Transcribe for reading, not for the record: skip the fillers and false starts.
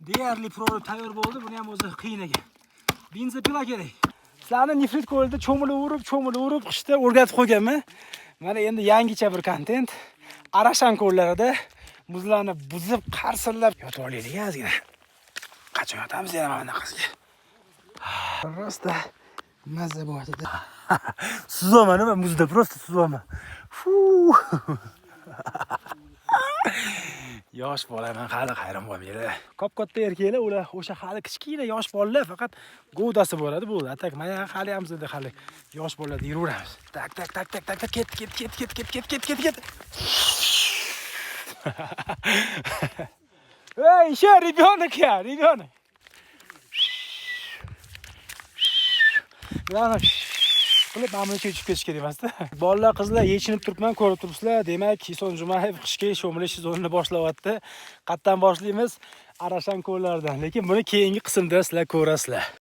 Deyarli prolog tayyor bo'ldi. Buni ham o'zi qiyin ekan. Benzopila kerak. Sizlarni Nefrit ko'lida cho'milib urib qishda o'rgatib qo'yganman. Mana endi yangicha bir kontent. Arashan ko'llarida muzlarni buzib, qarsillab yotib olaylik ozgina. Qachon yotamiz yana mana qizga. Rosta mazza bo'ladi. Suzaman nima muzda prosta suzaman. Yosh bolaman hali hayron bo'lmaydi. Kop-katta erkaklar ular o'sha hali kichkina yosh bolalar faqat govdasi bo'ladi bu. Atak mana hali ham sizda hali yosh bolalarda yuraveramiz. Tak ket. Ey, еще ребенок я, ребенок. Mana qilib mamlaga uchib ketish kerak emas-da. Bolalar, qizlar yechinib turibman, ko'rib turibsizlar. Demak, Ison Jumayev qishki sho'milish sezonini boshlayapti. Qatdan boshlaymiz? Arashan ko'llardan. Lekin buni keyingi qismda sizlar ko'rasizlar.